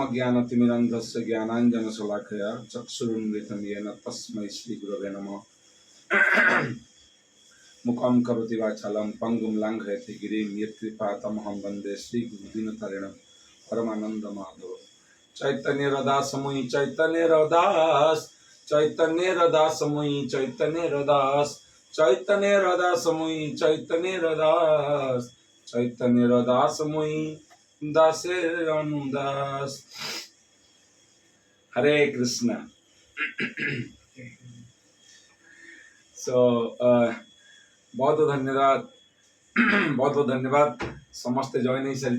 ओमज्ञानतिमिरन्धस्य ज्ञानाञ्जनशलाकया चक्षुरुन्मिलितं येन तस्मै श्रीगुरवे नमः। मुखं करोति वाचालं पङ्गुं लङ्घयति गिरिं यत्कृपातमहं वन्दे श्रीगुरुदीनतारिणं परमानन्दमाधवं। चैतन्यरदासमुनि चैतन्यरदास चैतन्यरदासमुनि चैतन्यरदास चैतन्यरदासमुनि चैतन्यरदास चैतन्यरदासमुनि दासेर अनुदास। हरे कृष्णा। बहुत धन्यवाद बहुत धन्यवाद समस्ते जॉइन हो सारी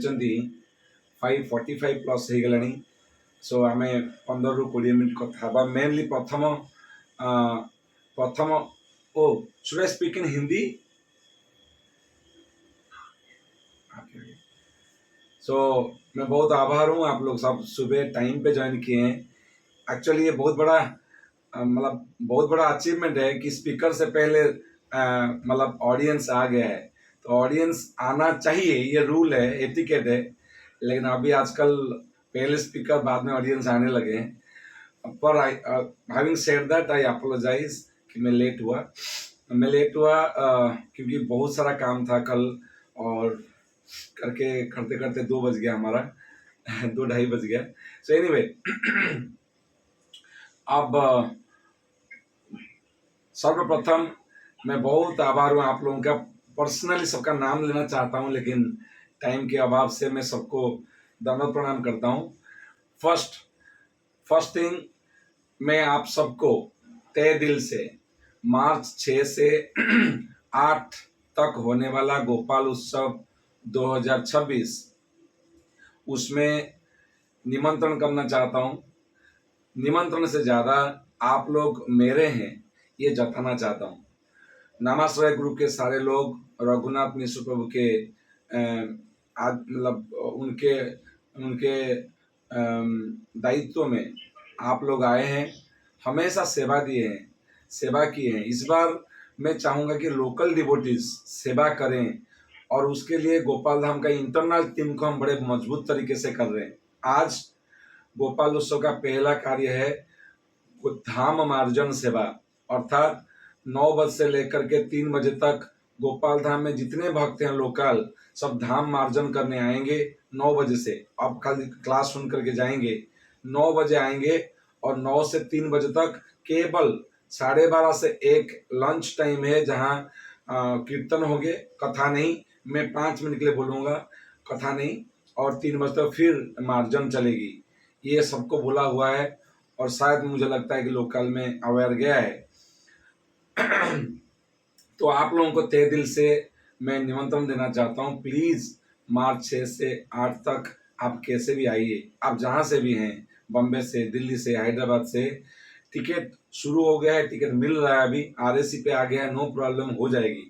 5:45 प्लस हो गलानी। सो आम 15 ରୁ 20 मिनट कथा मेनली प्रथम ओ should I speak in Hindi. So मैं बहुत आभार हूँ, आप लोग सब सुबह टाइम पे ज्वाइन किए हैं। एक्चुअली ये बहुत बड़ा मतलब बहुत बड़ा अचीवमेंट है कि स्पीकर से पहले मतलब ऑडियंस आ गया है। तो ऑडियंस आना चाहिए, ये रूल है, एटिकेट है। लेकिन अभी आजकल पहले स्पीकर बाद में ऑडियंस आने लगे हैं। पर having said that I apologise कि मैं लेट हुआ क्योंकि बहुत सारा काम था कल, और करते करते 2 बज गया हमारा 2-2:30 बज गया। सो एनीवे अब सर्वप्रथम मैं बहुत आभार हूँ आप लोगों का। पर्सनली सबका नाम लेना चाहता हूँ, लेकिन टाइम के अभाव से मैं सबको दंडवत प्रणाम करता हूँ। फर्स्ट थिंग, मैं आप सबको तहे दिल से मार्च 6 से 8 तक होने वाला गोपाल उत्सव 2026 उसमें निमंत्रण करना चाहता हूँ। निमंत्रण से ज़्यादा आप लोग मेरे हैं ये जताना चाहता हूँ। नामाश्रय ग्रुप के सारे लोग रघुनाथ मिश्र प्रभु के मतलब उनके दायित्व में आप लोग आए हैं, हमेशा सेवा दिए हैं, सेवा किए हैं। इस बार मैं चाहूँगा कि लोकल डिवोटीज सेवा करें, और उसके लिए गोपाल धाम का इंटरनल टीम को हम बड़े मजबूत तरीके से कर रहे हैं। आज गोपाल उत्सव का पहला कार्य है धाम मार्जन सेवा, अर्थात 9 बजे से लेकर के 3 बजे तक गोपाल धाम में जितने भक्त हैं लोकल सब धाम मार्जन करने आएंगे। 9 बजे से अब खाली क्लास सुन करके जाएंगे, 9 बजे आएंगे और 9 से 3 बजे तक केवल 12:30 से 1 लंच टाइम है, जहाँ कीर्तन होंगे, कथा नहीं। मैं 5 मिनट के लिए बोलूँगा, कथा नहीं, और 3 बजे तक फिर मार्जन चलेगी। ये सबको बोला हुआ है, और शायद मुझे लगता है कि लोकल में अवेयर गया है। तो आप लोगों को तहे दिल से मैं निमंत्रण देना चाहता हूँ, प्लीज़ मार्च 6 से 8 तक आप कैसे भी आइए। आप जहाँ से भी हैं, बम्बे से, दिल्ली से, हैदराबाद से, टिकट शुरू हो गया है, टिकट मिल रहा है, अभी RAC पे आ गया है, नो प्रॉब्लम, हो जाएगी।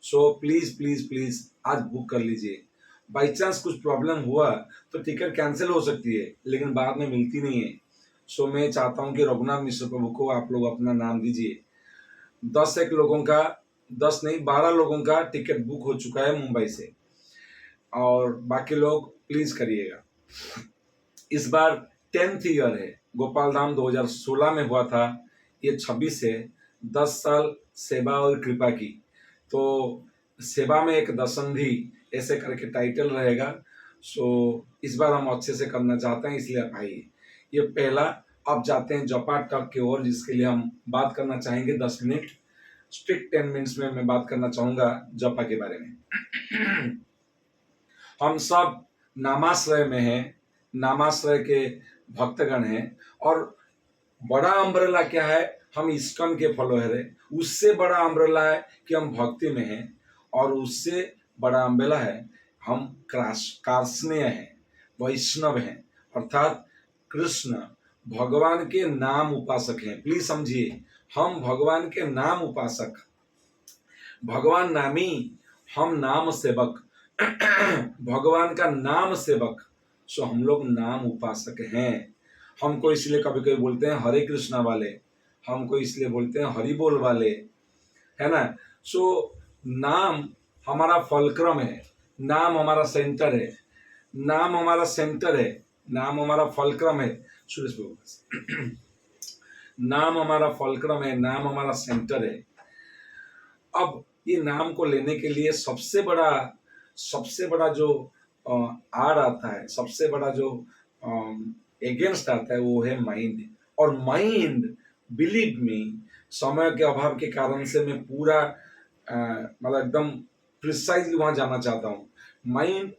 सो प्लीज़ प्लीज़ प्लीज़ आज बुक कर लीजिए। बाई चांस कुछ प्रॉब्लम हुआ तो टिकट कैंसिल हो सकती है, लेकिन बाद में मिलती नहीं है। सो मैं चाहता हूँ कि रघुनाथ मिश्र प्रभु को आप लोग अपना नाम दीजिए। 10 लोगों का, 10 नहीं 12 लोगों का टिकट बुक हो चुका है मुंबई से, और बाकी लोग प्लीज़ करिएगा। इस बार 10th ईयर है, गोपाल धाम 2016 में हुआ था, ये 26 है। 10 साल सेवा और कृपा की, तो सेवा में एक दशंधि ऐसे करके टाइटल रहेगा। सो इस बार हम अच्छे से करना चाहते हैं, इसलिए आप आइए। ये पहला। अब जाते हैं जपा टक की ओर, जिसके लिए हम बात करना चाहेंगे 10 मिनट। स्ट्रिक्ट 10 मिनट्स में मैं बात करना चाहूँगा जपा के बारे में। हम सब नामाश्रय में हैं, नामाश्रय के भक्तगण हैं, और बड़ा अम्ब्रेला क्या है, हम इस्कॉन के फॉलोअर हैं। उससे बड़ा अम्ब्रेला है कि हम भक्ति में हैं, और उससे बड़ा अम्ब्रेला है हम कार्सनीय हैं, वैष्णव हैं, अर्थात कृष्ण भगवान के नाम उपासक हैं। प्लीज समझिए, हम भगवान के नाम उपासक, भगवान नामी, हम नाम सेवक, भगवान का नाम सेवक। सो हम लोग नाम उपासक हैं। हमको इसलिए कभी कभी बोलते हैं हरे कृष्णा वाले, हमको इसलिए बोलते हैं हरि बोल वाले, है ना। सो नाम हमारा फलक्रम है, नाम हमारा सेंटर है, नाम हमारा सेंटर है। नाम हमारा फलक्रम है। सुरेश बाबू, नाम हमारा फलक्रम है, नाम हमारा सेंटर है। अब ये नाम को लेने के लिए सबसे बड़ा जो आड़ आता है, सबसे बड़ा जो एगेंस्ट आता है, वो है माइंड। और माइंड, बिलीव मी, समय के अभाव के कारण से मैं पूरा मतलब एकदम प्रिसाइजली वहां जाना चाहता हूँ। माइंड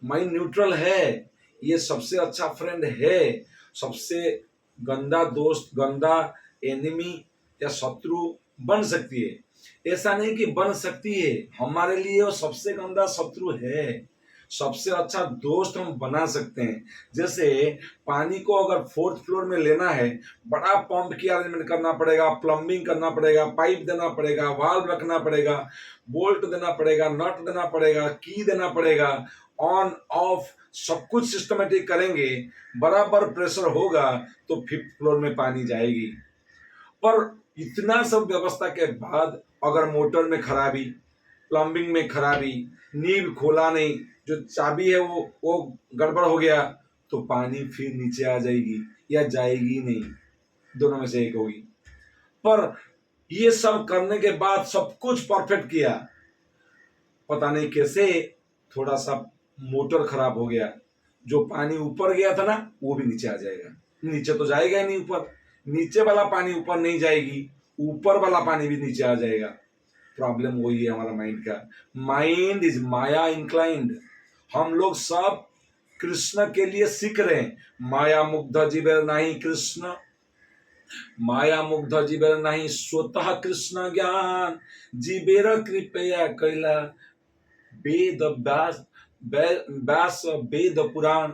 माइंड न्यूट्रल है, ये सबसे अच्छा फ्रेंड है। सबसे गंदा दोस्त, गंदा एनिमी या शत्रु बन सकती है, ऐसा नहीं कि बन सकती है, हमारे लिए वो सबसे गंदा शत्रु है। सबसे अच्छा दोस्त हम बना सकते हैं। जैसे पानी को अगर फोर्थ फ्लोर में लेना है, बड़ा पंप की अरेंजमेंट करना पड़ेगा, प्लम्बिंग करना पड़ेगा, पाइप देना पड़ेगा, वाल्व रखना पड़ेगा, बोल्ट देना पड़ेगा, नट देना पड़ेगा, की देना पड़ेगा, ऑन ऑफ सब कुछ सिस्टमेटिक करेंगे, बराबर प्रेशर होगा तो फिफ्थ फ्लोर में पानी जाएगी। पर इतना सब व्यवस्था के बाद अगर मोटर में खराबी, प्लम्बिंग में खराबी, नींव खोला नहीं, जो चाबी है वो गड़बड़ हो गया, तो पानी फिर नीचे आ जाएगी या जाएगी नहीं, दोनों में से एक होगी। पर ये सब करने के बाद सब कुछ परफेक्ट किया, पता नहीं कैसे थोड़ा सा मोटर खराब हो गया, जो पानी ऊपर गया था ना वो भी नीचे आ जाएगा। नीचे तो जाएगा ही नहीं ऊपर, नीचे वाला पानी ऊपर नहीं जाएगी, ऊपर वाला पानी भी नीचे आ जाएगा। प्रॉब्लम वही है हमारा माइंड का। Mind is Maya inclined. हम लोग सब कृष्ण के लिए सीख रहे हैं। माया मुग्ध जीवेर नहीं कृष्ण, माया मुग्ध जीवेर नहीं स्वतः कृष्ण ज्ञान, जीवेर कृपया कैला वेद व्यास, व्यास वेद पुराण।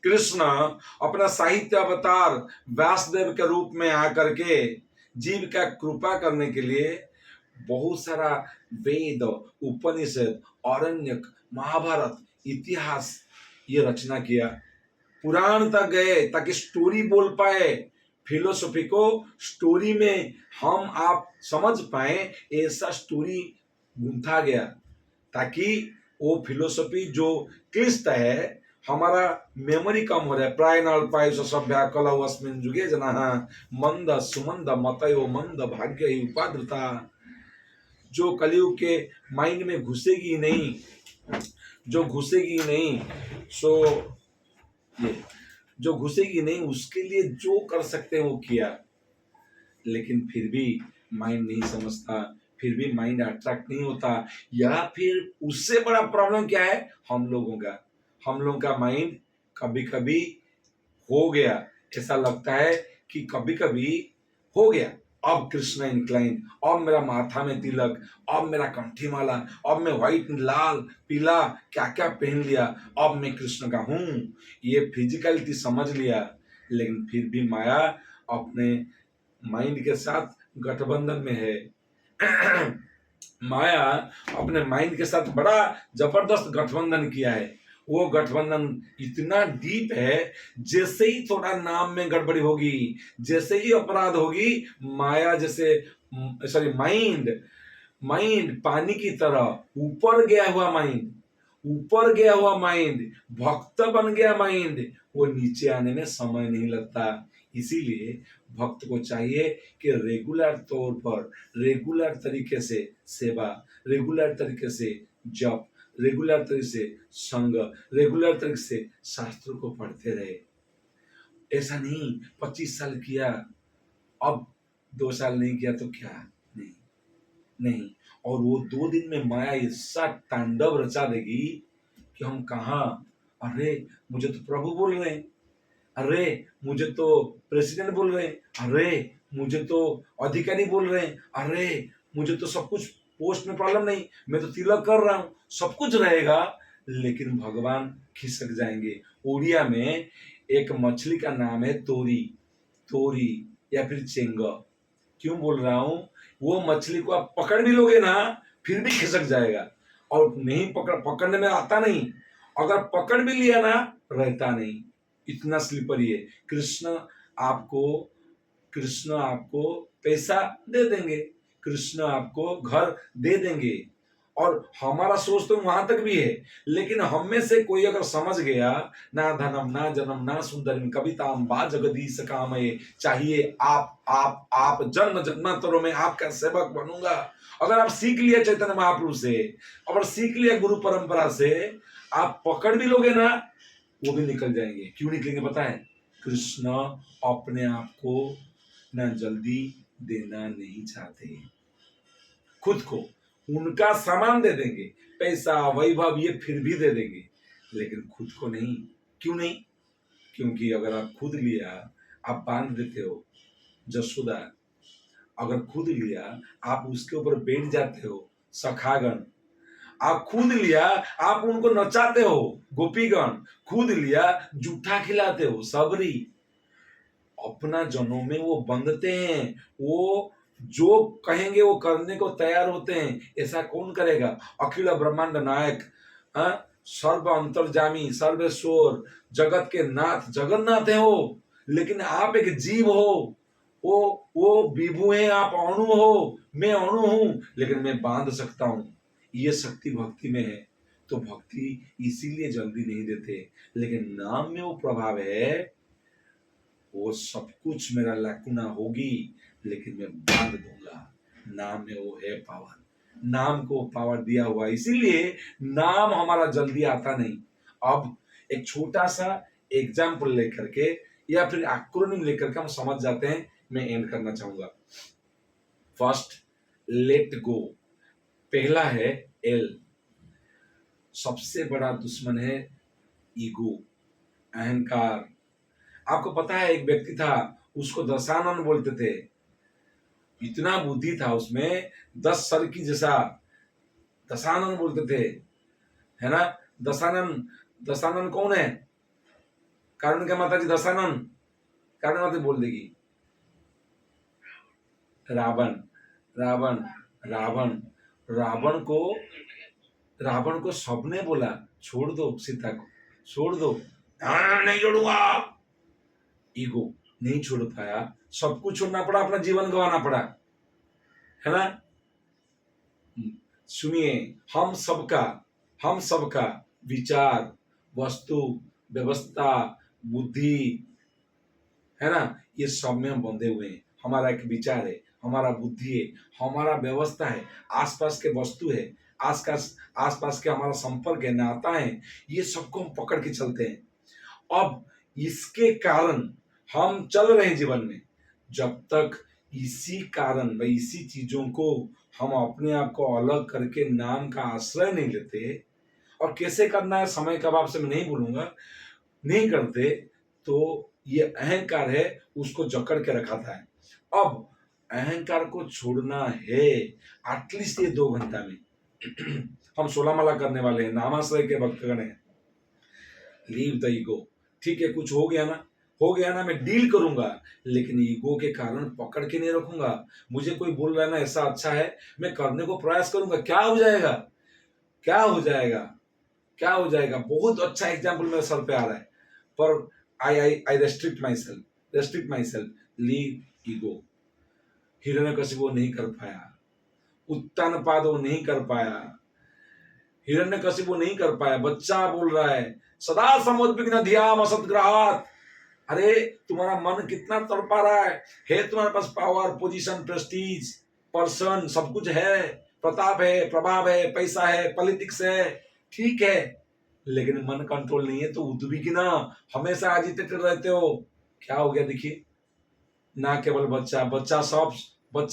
कृष्ण अपना साहित्य अवतार व्यासदेव के रूप में आकर के जीव का कृपा करने के लिए बहुत सारा वेद, उपनिषद, आरण्यक, महाभारत, इतिहास ये रचना किया, पुराण तक गए ताकि स्टोरी बोल पाए, फिलोसफी को स्टोरी में हम आप समझ पाए, ऐसा स्टोरी गूंथा गया ताकि वो फिलोसफी जो क्लिष्ट है, हमारा मेमोरी कम हो रहा है। प्राय नल्पायुष सभ्या कलौ अस्मिन् जुगे जनाः मंद सुमंद मतयो मंद भाग्य ही उपाद्रता। जो कलयुग के माइंड में घुसेगी नहीं, जो घुसेगी नहीं, सो ये जो घुसेगी नहीं, उसके लिए जो कर सकते हैं वो किया, लेकिन फिर भी माइंड नहीं समझता, फिर भी माइंड अट्रैक्ट नहीं होता। या फिर उससे बड़ा प्रॉब्लम क्या है, हम लोगों का माइंड कभी कभी हो गया, ऐसा लगता है कि कभी कभी हो गया, अब कृष्ण इंक्लाइन, अब मेरा माथा में तिलक, अब मेरा कंठी माला, अब मैं व्हाइट लाल पीला क्या क्या पहन लिया, अब मैं कृष्ण का हूं, ये फिजिकलिटी समझ लिया। लेकिन फिर भी माया अपने माइंड के साथ गठबंधन में है। माया अपने माइंड के साथ बड़ा जबरदस्त गठबंधन किया है। वो गठबंधन इतना डीप है, जैसे ही थोड़ा नाम में गड़बड़ी होगी, जैसे ही अपराध होगी, माया जैसे सॉरी माइंड माइंड पानी की तरह ऊपर गया हुआ माइंड, ऊपर गया हुआ माइंड, भक्त बन गया माइंड, वो नीचे आने में समय नहीं लगता। इसीलिए भक्त को चाहिए कि रेगुलर तौर पर, रेगुलर तरीके से सेवा, रेगुलर तरीके से जप, रेगुलर तरीके से संग, रेगुलर तरीके से शास्त्रों को पढ़ते रहे। ऐसा नहीं 25 साल किया, अब 2 साल नहीं किया तो क्या, नहीं नहीं। और वो 2 दिन में माया ऐसा तांडव रचा देगी कि हम कहा, अरे मुझे तो प्रभु बोल रहे हैं, अरे मुझे तो प्रेसिडेंट बोल रहे हैं, अरे मुझे तो अधिकारी बोल रहे हैं, अरे मुझे तो सब कुछ पोस्ट में प्रॉब्लम नहीं, मैं तो तिलक कर रहा हूं, सब कुछ रहेगा, लेकिन भगवान खिसक जाएंगे। उड़िया में एक मछली का नाम है तोरी, तोरी या फिर चेंगा। क्यों बोल रहा हूं, वो मछली को आप पकड़ भी लोगे ना फिर भी खिसक जाएगा, और नहीं पकड़ने में आता नहीं, अगर पकड़ भी लिया ना रहता नहीं, इतना स्लिपरी है। आपको कृष्ण आपको पैसा दे देंगे, कृष्ण आपको घर दे देंगे, और हमारा सोच तो वहां तक भी है, लेकिन हम में से कोई अगर समझ गया, ना धनम ना जन्म ना सुंदरम कविताम बा जगदीश कामये, चाहिए आप जन्म जन्मांतरों में आपका सेवक बनूंगा। अगर आप सीख लिया चैतन्य महाप्रभु से, अगर सीख लिया गुरु परंपरा से, आप पकड़ भी लोगे ना, वो भी निकल जाएंगे। क्यों निकलेंगे पता है? कृष्ण अपने आप को ना जल्दी देना नहीं चाहते, खुद को उनका सामान दे देंगे, पैसा वैभव ये फिर भी दे देंगे, लेकिन खुद को नहीं। क्यों नहीं? क्योंकि अगर आप खुद लिया, आप बांध देते हो जसोदा, अगर खुद लिया आप उसके ऊपर बैठ जाते हो सखागण, आप खुद लिया आप उनको नचाते हो गोपीगण, खुद लिया जूठा खिलाते हो सबरी। अपना जनों में वो बंधते हैं, वो जो कहेंगे वो करने को तैयार होते हैं। ऐसा कौन करेगा? अखिल ब्रह्मांड नायक, सर्व अंतर्जामी सर्वेश्वर जगत के नाथ जगन्नाथ है वो, लेकिन आप एक जीव हो। वो विभु है, आप अणु हो, मैं अणु हूं, लेकिन मैं बांध सकता हूं। ये शक्ति भक्ति में है। तो भक्ति इसीलिए जल्दी नहीं देते, लेकिन नाम में वो प्रभाव है। वो सब कुछ मेरा लाकुना होगी, लेकिन मैं बांध दूंगा। नाम में वो है पावर, नाम को पावर दिया हुआ, इसीलिए नाम हमारा जल्दी आता नहीं। अब एक छोटा सा एग्जाम्पल लेकर के या फिर एक्रोनिम लेकर के हम समझ जाते हैं। मैं एंड करना चाहूंगा। First, let go. पहला है एल। सबसे बड़ा दुश्मन है ईगो, अहंकार। आपको पता है एक व्यक्ति था, उसको दशानन बोलते थे। इतना बुद्धि था उसमें, 10 सर की जैसा, दशानन बोलते थे, है ना। दशानन, दशानन कौन है? कारण क्या माता जी? दशानन कारण माता बोल देगी। रावण, रावण, रावण, रावण को, रावण को सबने बोला छोड़ दो सीता को, छोड़ दो। नहीं छोड़ूंगा। ईगो नहीं छोड़ पाया, सब कुछ छोड़ना पड़ा, अपना जीवन गंवाना पड़ा, है ना। सुनिए, हम सबका विचार, वस्तु, व्यवस्था, बुद्धि, है ना, ये सब में हम बंधे हुए हैं। हमारा एक विचार है, हमारा बुद्धि है, हमारा व्यवस्था है, आसपास के वस्तु है, आसपास के हमारा संपर्क है, नाता है, ये सबको हम पकड़ के चलते हैं। अब इसके कारण हम चल रहे हैं जीवन में। जब तक इसी कारण व इसी चीजों को हम अपने आप को अलग करके नाम का आश्रय नहीं लेते, और कैसे करना है समय का आपसे मैं नहीं बोलूंगा, नहीं करते, तो ये अहंकार है, उसको जकड़ के रखा है। अब अहंकार को छोड़ना है एटलीस्ट ये 2 घंटा में। हम 16 माला करने वाले हैं, नामाश्रय के भक्तगण हैं। Leave the ego. ठीक है, कुछ हो गया ना, मैं डील करूंगा, लेकिन ईगो के कारण पकड़ के नहीं रखूंगा। मुझे कोई बोल रहा है ना ऐसा अच्छा है, मैं करने को प्रयास करूंगा। क्या हो जाएगा, क्या हो जाएगा, क्या हो जाएगा? बहुत अच्छा एग्जाम्पल मेरे सर पे आ रहा है, पर I restrict myself, leave ego. Hiranyakashipu नहीं कर पाया, उत्तानपाद वो नहीं कर पाया, हिरण्यकशिपु नहीं कर पाया। बच्चा बोल रहा है सदा समुद्विग्न धियाम असद्ग्रहात्। अरे तुम्हारा मन कितना तड़पा रहा है तुम्हारे पास पावर, पोजीशन, प्रेस्टीज, पर्सन, सब कुछ है, प्रताप है, प्रभाव है, पैसा है, पॉलिटिक्स है, ठीक है, लेकिन मन कंट्रोल नहीं है, तो उद्विग्न, हमेशा एजिटेटेड रहते हो। क्या हो गया देखिए, ना केवल बच्चा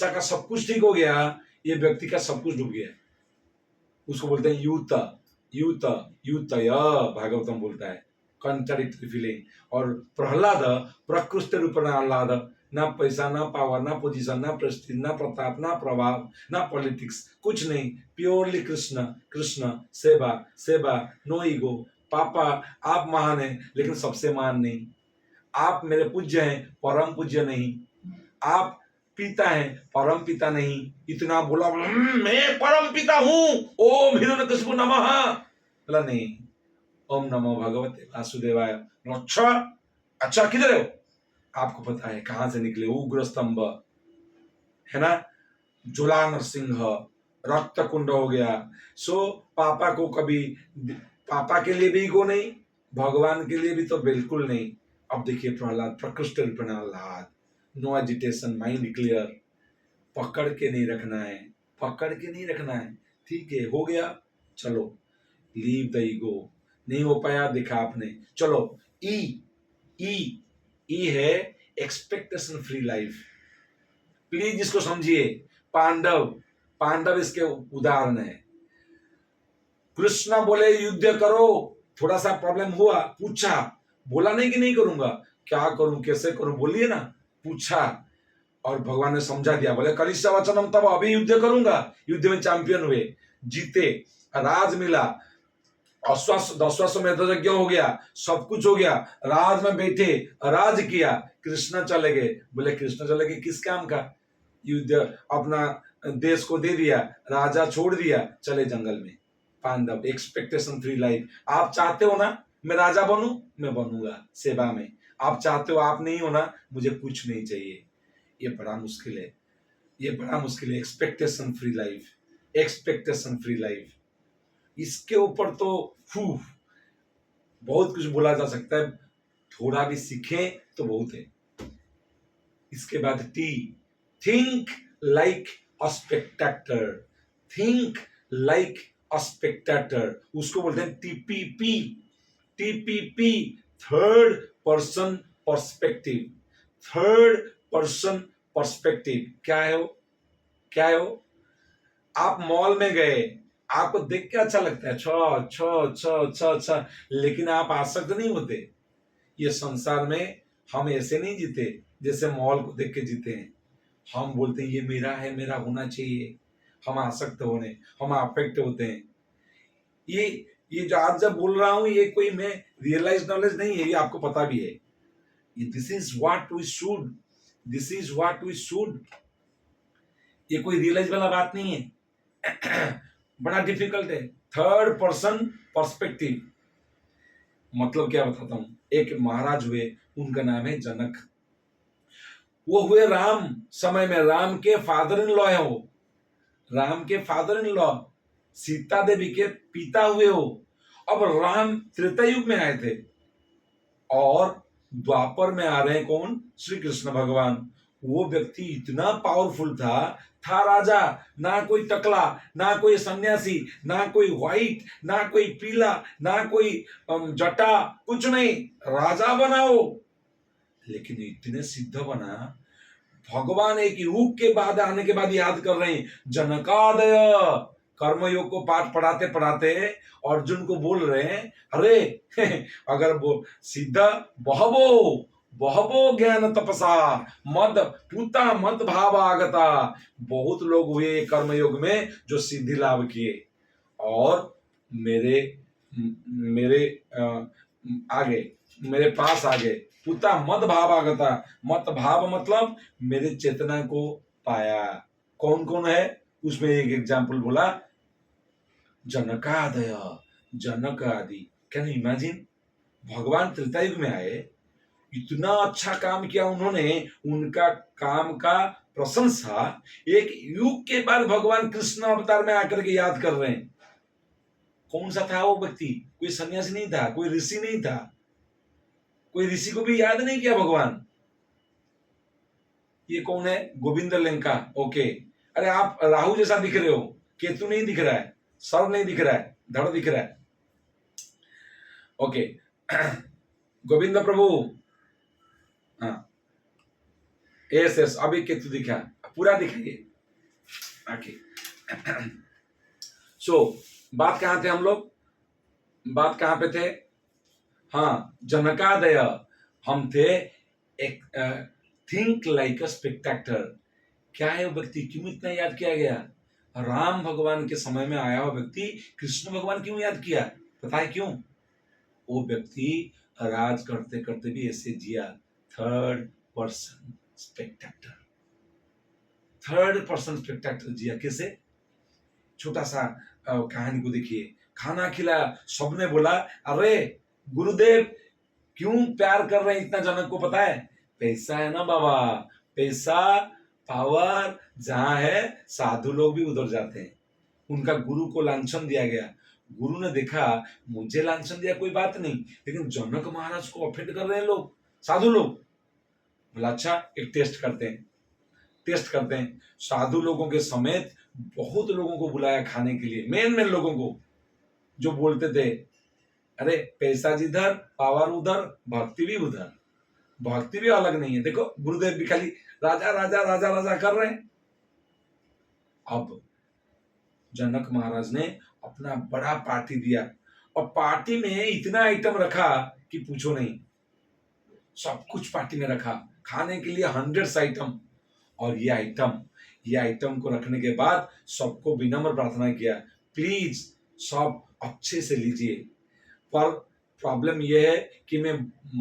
का सब कुछ ठीक हो गया, ये व्यक्ति का सब कुछ डूब गया। उसको बोलते हैं यूथ, यूथ, यूथ, भागवतम बोलता है, कंट्राडिक्टरी फीलिंग। और प्रहलाद, प्रकृष्ट रूप आह्लाद, ना पैसा, ना पावर, ना पोजीशन, ना प्रेस्टीज, ना प्रताप, ना प्रभाव, ना पॉलिटिक्स, कुछ नहीं, प्योरली कृष्ण, कृष्ण, सेवा, सेवा, नो ईगो। पापा आप महान हैं, लेकिन सबसे महान नहीं। आप मेरे पूज्य हैं, परम पूज्य नहीं। आप पिता है, परम पिता नहीं। इतना बोला, मैं परम पिता हूं, ओम हिरण्यकशिपु नमः। बोला नहीं, ओम नमो भगवते वासुदेवाय। अच्छा अच्छा, किधर हो? आपको पता है कहां से निकले? उग्र स्तंभ, है ना, ज्वला नरसिंह, रक्त कुंड हो गया। सो पापा को कभी, पापा के लिए भी ईगो नहीं, भगवान के लिए भी तो बिल्कुल नहीं। अब देखिए प्रहलाद, प्रकृष्ट Prahlad, no agitation, mind clear, पकड़ के नहीं रखना है, पकड़ के नहीं रखना है। ठीक है, हो गया, चलो लीव द ईगो। नहीं हो पाया, देखा आपने। चलो ई, ई ई है एक्सपेक्टेशन फ्री लाइफ। प्लीज इसको समझिए। पांडव, पांडव इसके उदाहरण है। कृष्ण बोले युद्ध करो, थोड़ा सा प्रॉब्लम हुआ, पूछा, बोला नहीं कि नहीं करूंगा, क्या करूं कैसे करूं, बोलिए ना, पूछा और भगवान ने समझा दिया। बोले कलिष्ठ वचनम, तब अभी युद्ध करूंगा। युद्ध में चैंपियन हुए, जीते, राज मिला, अश्वाश्वमेध यज्ञ हो गया, सब कुछ हो गया, राज में बैठे, राज किया। कृष्ण चले गए। बोले कृष्ण चले गए किस काम का? युद्ध, अपना देश को दे दिया, राजा छोड़ दिया, चले जंगल में। Pandav, expectation free life. आप चाहते हो ना मैं राजा बनूं, मैं बनूंगा सेवा में। आप चाहते हो आप नहीं हो ना, मुझे कुछ नहीं चाहिए। ये बड़ा मुश्किल है, ये बड़ा मुश्किल है। Expectation free life, expectation free life, इसके ऊपर तो बहुत कुछ बोला जा सकता है, थोड़ा भी सीखें तो बहुत है। इसके बाद टी, थिंक लाइक अ स्पेक्टेटर, थिंक लाइक अ स्पेक्टेटर, उसको बोलते हैं TPP. TPP, third person perspective, third person perspective. क्या है वो, क्या है वो? आप मॉल में गए, आपको देख के अच्छा लगता है, अच्छा अच्छा अच्छा अच्छा अच्छा, लेकिन आप आसक्त नहीं होते। ये संसार में हम ऐसे नहीं जीते जैसे मॉल को देख के जीते हैं। हम बोलते हैं ये मेरा है, मेरा होना चाहिए, हम आसक्त होने, हम अफेक्ट होते हैं। ये ये जो आज जब बोल रहा हूं, ये कोई मैं रियलाइज नॉलेज नहीं है, ये आपको पता भी है। This is what we should, this is what we should, ये कोई रियलाइज वाला बात नहीं है। बड़ा डिफिकल्ट है। थर्ड पर्सन पर्सपेक्टिव मतलब क्या बताता हूं। एक महाराज हुए, उनका नाम है जनक। वो हुए राम समय में, राम के फादर इन लॉ है वो, राम के father in law, Sita Devi के पिता हुए हो। अब राम त्रेता युग में आए थे और द्वापर में आ रहे हैं कौन? श्री कृष्ण भगवान। वो व्यक्ति इतना पावरफुल था राजा, ना कोई टकला, ना कोई सन्यासी, ना कोई व्हाइट, ना कोई पीला, ना कोई जटा, कुछ नहीं, राजा बनाओ। लेकिन इतने सिद्ध बना, भगवान एक युग के बाद आने के बाद याद कर रहे हैं, जनकादय, कर्मयोग को पाठ पढ़ाते पढ़ाते अर्जुन को बोल रहे हैं, अरे अगर वो सीधा बहवो, बहवो ज्ञान तपसा मद पूता मत भाव आगता, बहुत लोग हुए कर्मयोग में जो सिद्धि लाभ किए और मेरे मेरे आगे, मेरे पास आ गए। पूता मत भाव आगता, मत भाव मतलब मेरे चेतना को पाया। कौन कौन है उसमें? एक एग्जाम्पल बोला, जनकादय, जनक आदि। Can you imagine? भगवान त्रेता युग में आए, इतना अच्छा काम किया उन्होंने, उनका काम का प्रशंसा एक युग के बाद भगवान कृष्ण अवतार में आकर के याद कर रहे हैं। कौन सा था वो व्यक्ति? कोई सन्यासी नहीं था, कोई ऋषि नहीं था, कोई ऋषि को भी याद नहीं किया भगवान। ये कौन है? गोविंद लंका। ओके, अरे आप राहु जैसा दिख रहे हो, केतु नहीं दिख रहा है, सर्व नहीं दिख रहा है, धड़ दिख रहा है। ओके, गोविंद प्रभु, हाँ, यस यस, अभी केतु दिखा, पूरा दिखाइए आके। सो बात कहां थे हम लोग? बात कहां पे थे? हाँ, जनकादय, हम थे एक थिंक लाइक अ स्पेक्टेक्टर। क्या है वो व्यक्ति, क्यों इतना याद किया गया? राम भगवान के समय में आया हुआ व्यक्ति कृष्ण भगवान क्यों याद किया? पता है क्यों? वो व्यक्ति राज करते करते भी ऐसे जिया, थर्ड पर्सन स्पेक्टेक्टर, थर्ड पर्सन स्पेक्टेक्टर जिया। कैसे? छोटा सा कहानी को देखिए। खाना खिलाया, सबने बोला अरे गुरुदेव क्यों प्यार कर रहे हैं इतना जनक को? पता है, पैसा है ना बाबा, पैसा पावर जहां है साधु लोग भी उधर जाते हैं। उनका गुरु को लांछन दिया गया। गुरु ने देखा मुझे लांछन दिया कोई बात नहीं, लेकिन जनक महाराज को ऑफेंड कर रहे हैं लोग, साधु लोग। बोला अच्छा एक टेस्ट करते हैं, टेस्ट करते हैं। साधु लोगों के समेत बहुत लोगों को बुलाया खाने के लिए, मेन मेन लोगों को, जो बोलते थे अरे पैसा जिधर पावर उधर भक्ति भी उधर। भक्ति भी अलग नहीं है, देखो गुरुदेव भी खाली राजा राजा राजा राजा कर रहे हैं। अब जनक महाराज ने अपना बड़ा पार्टी दिया, और पार्टी में इतना आइटम रखा कि पूछो नहीं। सब कुछ पार्टी में रखा, खाने के लिए 100 आइटम। और ये आइटम को रखने के बाद सबको विनम्र प्रार्थना किया, प्लीज सब अच्छे से लीजिए, पर प्रॉब्लम यह है कि मैं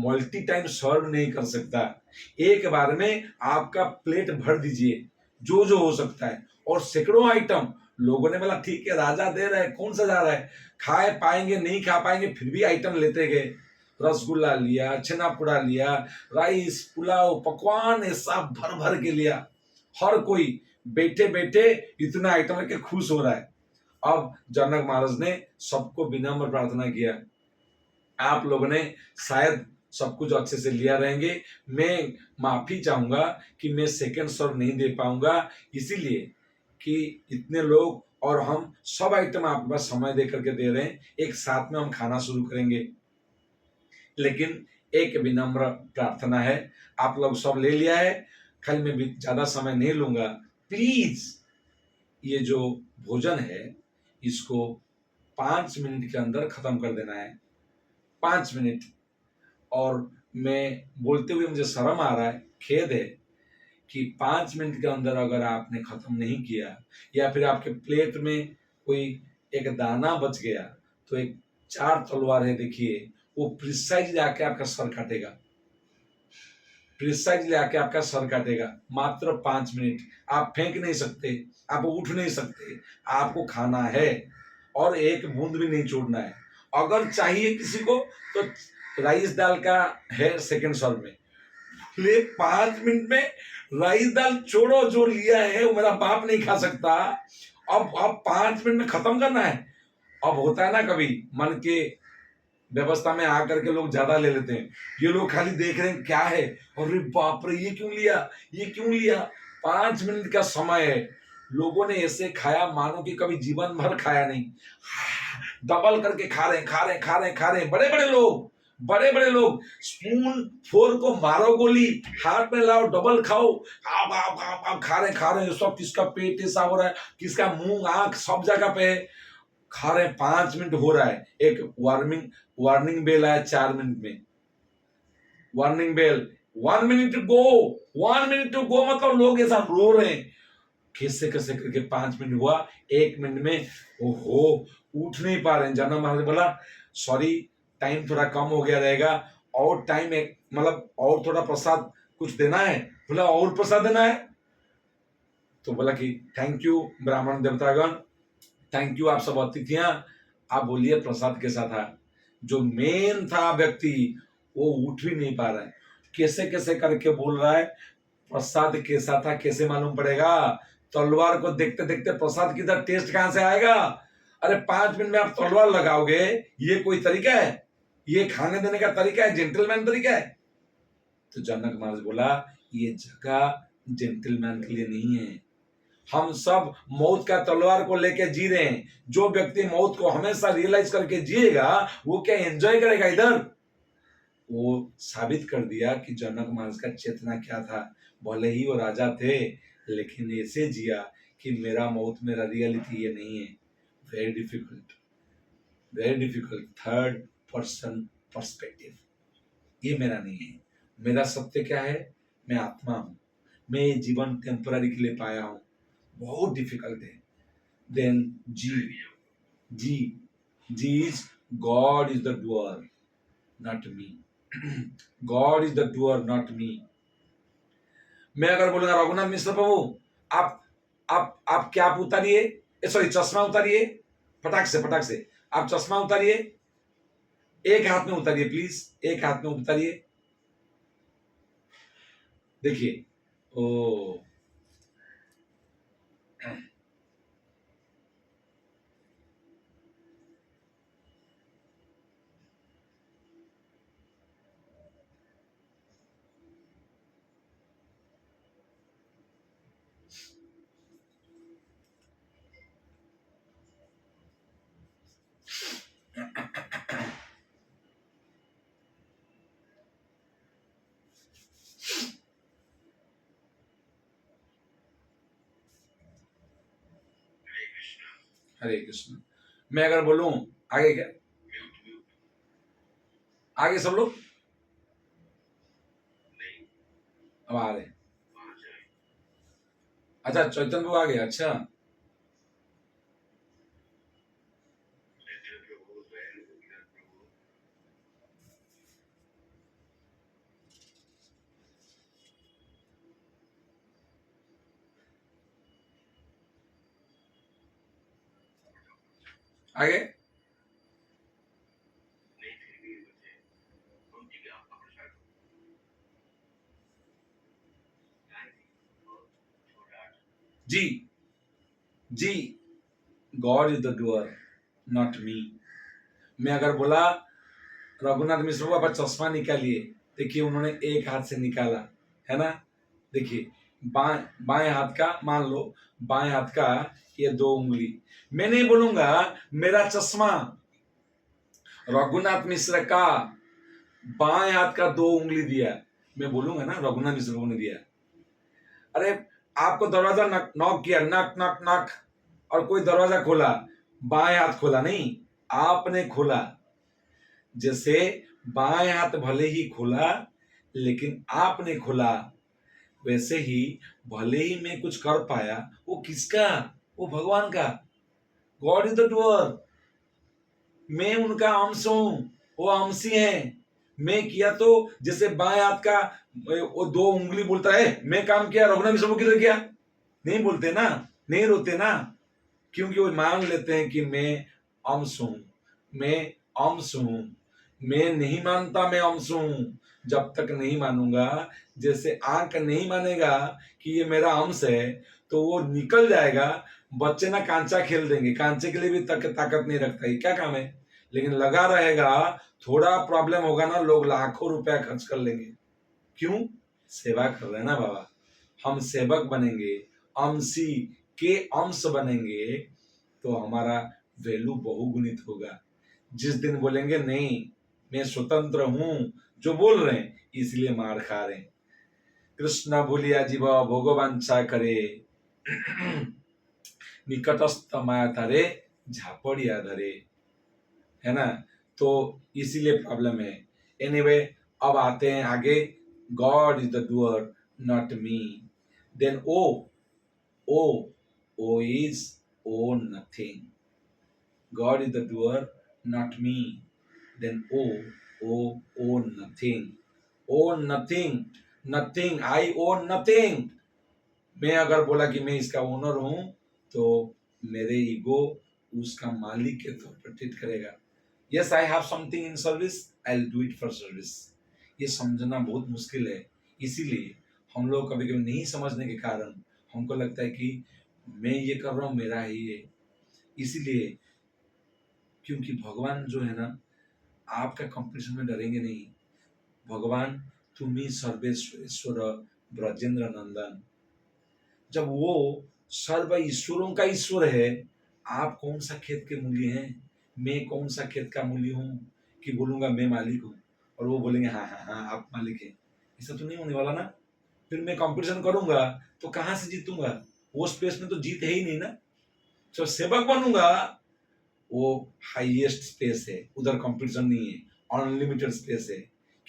मल्टी टाइम सर्व नहीं कर सकता। एक बार में आपका प्लेट भर दीजिए जो जो हो सकता है। और सैकड़ों आइटम। लोगों ने बोला ठीक है राजा दे रहा है, कौन सा जा रहा है, खाए पाएंगे नहीं खा पाएंगे, फिर भी आइटम लेते गए। रसगुल्ला लिया, छेना पोड़ा लिया, राइस पुलाव पकवान ये सब भर भर के लिया। हर कोई बैठे बैठे इतना आइटम लेके खुश हो रहा है। अब जनक महाराज ने सबको विनम्र प्रार्थना किया, आप लोगों ने शायद सब कुछ अच्छे से लिया रहेंगे, मैं माफी चाहूंगा कि मैं सेकंड सर्व नहीं दे पाऊंगा, इसीलिए कि इतने लोग और हम सब आइटम आपके पास समय दे करके दे रहे हैं, एक साथ में हम खाना शुरू करेंगे। लेकिन एक विनम्र प्रार्थना है, आप लोग सब ले लिया है, कल मैं भी ज्यादा समय नहीं लूंगा, प्लीज ये जो भोजन है इसको 5 मिनट के अंदर खत्म कर देना है, 5 मिनट। और मैं बोलते हुए मुझे शर्म आ रहा है, खेद है कि 5 मिनट के अंदर अगर आपने खत्म नहीं किया, या फिर आपके प्लेट में कोई एक दाना बच गया, तो एक 4 तलवार है देखिए, वो प्रिसाइज आके आपका सर काटेगा, प्रिसाइज आके आपका सर काटेगा। मात्र 5 मिनट। आप फेंक नहीं सकते, आप उठ नहीं सकते, आपको खाना है और एक बूंद भी नहीं छोड़ना है। अगर चाहिए किसी को तो राइस दाल का है सेकंड सर्व में ले, 5 मिनट में राइस दाल छोड़ो, जो लिया है वो मेरा बाप नहीं खा सकता। अब 5 मिनट में खत्म करना है। अब होता है ना कभी मन के व्यवस्था में आकर के लोग ज्यादा ले लेते हैं, ये लोग खाली देख रहे हैं क्या है, अरे बाप रे ये क्यों लिया, ये क्यों लिया। 5 मिनट का समय है, लोगों ने ऐसे खाया मानो कि कभी जीवन भर खाया नहीं, डबल करके खा रहे खा रहे खा रहे खा रहे। बड़े बड़े लोग, बड़े बड़े लोग, स्पून फोर को मारो गोली, हाथ में लाओ डबल खाओ, आप खा रहे सब। किसका पेट ऐसा हो रहा है, किसका मुंह आंख सब जगह पे है, खा रहे। 5 मिनट हो रहा है, एक वार्निंग बेल आया 4 मिनट में, warning bell, 1 minute go, 1 minute to go, मतलब लोग ऐसा रो रहे हैं। कैसे कैसे करके 5 मिनट हुआ, 1 मिनट में ओहो उठ नहीं पा रहे हैं। जनक महाराज बोला सॉरी टाइम थोड़ा कम हो गया रहेगा, और टाइम एक मतलब और थोड़ा प्रसाद कुछ देना है। बोला और प्रसाद देना है, तो बोला कि थैंक यू ब्राह्मण देवतागण, थैंक यू आप सब अतिथियां, आप बोलिए प्रसाद कैसा था। जो मेन था व्यक्ति वो उठ भी नहीं पा रहा है, कैसे कैसे करके बोल रहा है प्रसाद कैसा था कैसे मालूम पड़ेगा, तलवार को देखते देखते प्रसाद की तरह टेस्ट कहां से आएगा। अरे 5 मिनट में आप तलवार लगाओगे, ये कोई तरीका है, ये खाने देने का तरीका है, जेंटलमैन तरीका है। तो जनक महाराज बोला ये जगह जेंटलमैन के लिए नहीं है, हम सब मौत का तलवार को लेकर जी रहे हैं। जो व्यक्ति मौत को हमेशा रियलाइज करके जिएगा वो क्या एंजॉय करेगा इधर। वो साबित कर दिया कि जनक महाराज का चेतना क्या था। भले ही वो राजा थे लेकिन ऐसे जिया कि मेरा मौत मेरा रियलिटी ये नहीं है। Very difficult, very difficult. Third person perspective, ये मेरा नहीं है। मेरा सत्य क्या है, मैं आत्मा हूं, मैं ये जीवन टेम्पररी के लिए पाया हूं। बहुत डिफिकल्ट है। देन जी जी is God is the doer not me, God is the doer not me. मैं अगर बोलूंगा रघुनाथ मिश्र प्रभु आप क्या आप उतारिए, सॉरी चश्मा उतारिए, फटाक से आप चश्मा उतारिए, एक हाथ में उतारिए प्लीज, एक हाथ में उतारिए। देखिए ओ हरे कृष्ण। मैं अगर बोलूं आगे क्या, आगे सब लोग अब आ रहे हैं। अच्छा चैतन्य प्रभु आ गया, अच्छा आगे। जी जी, God is the doer not me. मैं अगर बोला रघुनाथ मिश्र को आप चश्मा निकालिए, देखिए उन्होंने एक हाथ से निकाला, है ना, देखिए बाएं बाएं हाथ का, मान लो बाएं हाथ का ये 2 उंगली। मैं नहीं बोलूंगा मेरा चश्मा, रघुनाथ मिश्र का बाएं हाथ का 2 उंगली दिया, मैं बोलूंगा ना रघुनाथ मिश्र ने दिया। अरे आपको दरवाजा नॉक किया, नक नक नक, और कोई दरवाजा खोला, बाएं हाथ खोला नहीं, आपने खोला। जैसे बाएं हाथ भले ही खोला लेकिन आपने खोला, वैसे ही भले ही मैं कुछ कर पाया, वो किसका, वो भगवान का। गॉड इज द डूअर, मैं उनका अंश हूं, वो अंशी है। मैं किया तो, जैसे बाएं हाथ का वो 2 उंगली बोलता है मैं काम किया, रघुनाथ मिश्र किधर किया, नहीं बोलते ना, नहीं रोते ना, क्योंकि वो मान लेते हैं कि मैं अंश हूं, मैं अंश हूं। मैं नहीं मानता मैं अंश हूं, जब तक नहीं मानूंगा, जैसे आंख नहीं मानेगा कि ये मेरा अंश है, तो वो निकल जाएगा। बच्चे ना कांचा खेल देंगे, कांचे के लिए भी ताकत नहीं रखता, ये क्या काम है, लेकिन लगा रहेगा, थोड़ा प्रॉब्लम होगा ना, लोग लाखों रुपया खर्च कर लेंगे। क्यों, सेवा कर रहे हैं ना बाबा, हम सेवक बनेंगे, अंशी के अंश बनेंगे, तो हमारा वैल्यू बहुगुणित होगा। जिस दिन बोलेंगे नहीं मैं स्वतंत्र हूं, जो बोल रहे हैं इसलिए मार खा रहे हैं। कृष्ण भूलिया जीव भोगवांछा करे, निकटस्थ माया धरे, झापड़िया धरे, है ना, तो इसीलिए प्रॉब्लम है। एनीवे, अब आते हैं आगे। God is the doer not me, then ओ इज ओ nothing. God is the doer, not me. Then own nothing. Own nothing. Nothing. I own nothing. मैं अगर बोला कि मैं इसका ओनर हूं, तो मेरे ईगो उसका मालिक के तौर पर ट्रीट करेगा। Yes I have something in service, I will do it for service. ये समझना बहुत मुश्किल है, इसीलिए हम लोग कभी कभी नहीं समझने के कारण हमको लगता है कि मैं ये कर रहा हूं मेरा ही है। इसीलिए, क्योंकि भगवान जो है ना, आपका कंपटीशन में डरेंगे नहीं। भगवान तुम्ही सर्वेश्वर ब्रजेंद्र नंदन, जब वो सर्व ईश्वरों का ईश्वर है, आप कौन सा खेत के मूल्य हैं, मैं कौन सा खेत का मूल्य हूँ कि बोलूंगा मैं मालिक हूँ और वो बोलेंगे हाँ हाँ हाँ आप मालिक हैं। ऐसा तो नहीं होने वाला ना। फिर मैं कंपटीशन करूंगा तो कहाँ से जीतूंगा, वो स्पेस में तो जीत है ही नहीं ना। जब सेवक बनूंगा, वो हाईएस्ट स्पेस है, उधर कंपटीशन नहीं है, अनलिमिटेड स्पेस है।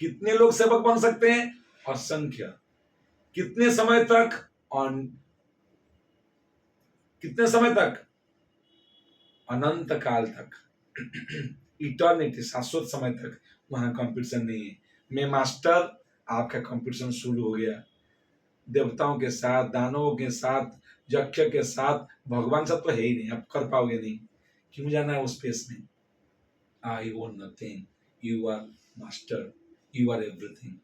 कितने लोग सेवक बन सकते हैं, असंख्य। कितने समय तक, ऑन कितने समय तक, अनंत काल तक, इटर्निटी, शाश्वत समय तक वहां कंपटीशन नहीं है। मैं मास्टर, आपका कंपटीशन शुरू हो गया, देवताओं के साथ, दानवों के साथ, यक्ष के साथ, भगवान साथ तो है ही नहीं, आप कर पाओगे नहीं। क्यों जाना है उस स्पेस में। I own nothing. You are master. You are everything.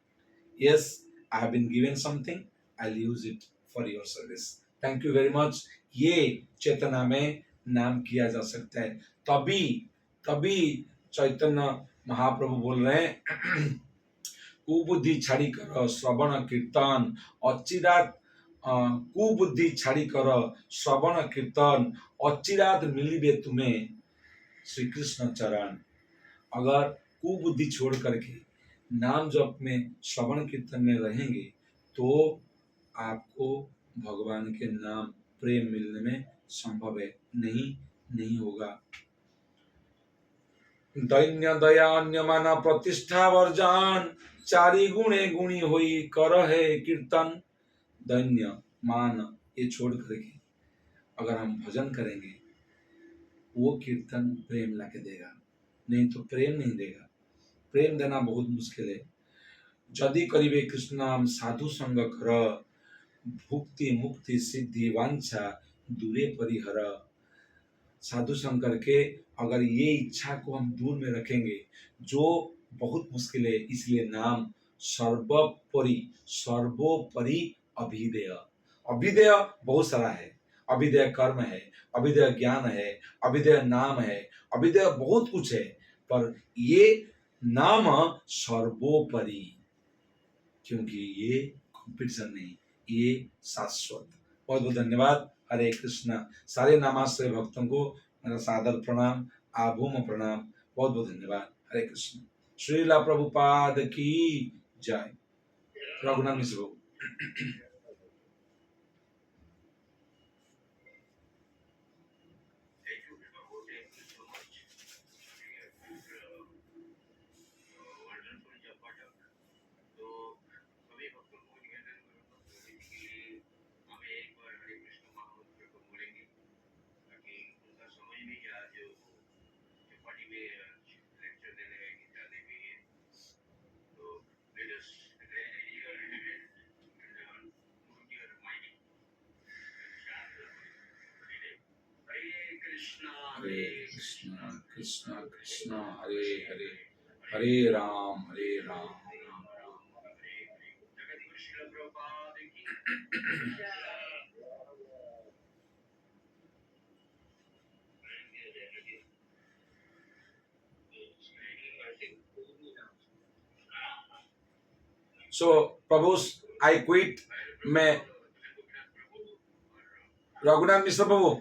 Yes, I have been given something. I'll use it for your service. Thank you very much. ये चेतना में नाम किया जा सकता है। तभी तभी चैतन्य महाप्रभु बोल रहे हैं कुबुद्धि छाड़ी कर श्रवण कीर्तन अचिरात, कुबुद्धि छाड़ी कर श्रवण कीर्तन अचिरात मिलिबे तुम्हें श्री कृष्ण चरण। अगर कुबुद्धि छोड़ करके नाम जप में, श्रवण कीर्तन में रहेंगे, तो आपको भगवान के नाम प्रेम मिलने में संभव है, नहीं नहीं होगा। दैन्य दयान्य माना प्रतिष्ठा वर्जान, चारि गुणे गुणी होई कर है कीर्तन। दैन्य मान ये छोड़ करके अगर हम भजन करेंगे, वो कीर्तन प्रेम ला के देगा, नहीं तो प्रेम नहीं देगा। प्रेम देना बहुत मुश्किल है। यदि करीबे कृष्ण नाम साधु संग कर, भुक्ति मुक्ति सिद्धि वांछा दूरे परिहर। साधु संग करके अगर ये इच्छा को हम दूर में रखेंगे, जो बहुत मुश्किल है, इसलिए नाम सर्वोपरि सर्वोपरि अभिधेय। अभिधेय बहुत सारा है, अभिधेय कर्म है, अभिधेय ज्ञान है, अभिधेय नाम है, अभिधेय बहुत कुछ है, पर ये नाम सर्वोपरि, क्योंकि ये कंपटीशन नहीं, ये शाश्वत। बहुत बहुत धन्यवाद। हरे कृष्णा। सारे नामाश्रय भक्तों को मेरा सादर प्रणाम, आभूम प्रणाम। बहुत बहुत धन्यवाद। हरे कृष्ण। श्रीला प्रभुपाद की जय। रघुनाथ मिश्र। हरे कृष्णा कृष्णा कृष्णा हरे हरे, हरे राम राम राम। सो प्रभुस आई क्विट। मैं रघुनाथ मिश्र प्रभु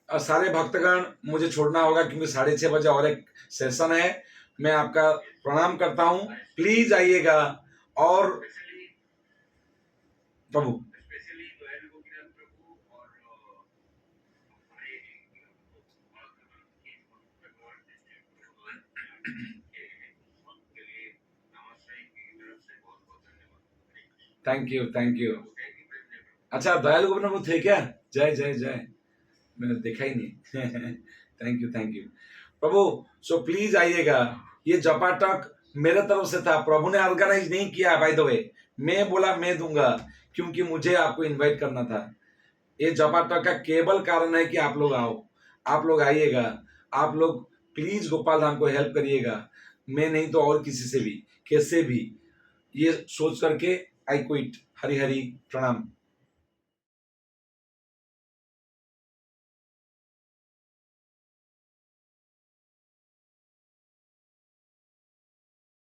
और सारे भक्तगण, मुझे छोड़ना होगा क्योंकि 6:30 बजे और एक सेशन है। मैं आपका प्रणाम करता हूँ, प्लीज आइएगा। और प्रभु थैंक यू थैंक यू। अच्छा, दयाल गोविंद थे क्या? जय जय जय, मैंने देखा ही नहीं। Thank you Prabhu. So please आइएगा। ये जपाटक मेरे तरफ से था, प्रभु ने ऑर्गेनाइज नहीं किया बाय द वे। मैं बोला मैं दूंगा क्योंकि मुझे आपको इनवाइट करना था। ये जपाटक का केवल कारण है कि आप लोग आओ, आप लोग आइएगा, आप लोग प्लीज गोपाल धाम को हेल्प करिएगा। मैं नहीं तो और किसी से भी कैसे भी, ये सोच करके आई क्विट। हरि हरि प्रणाम।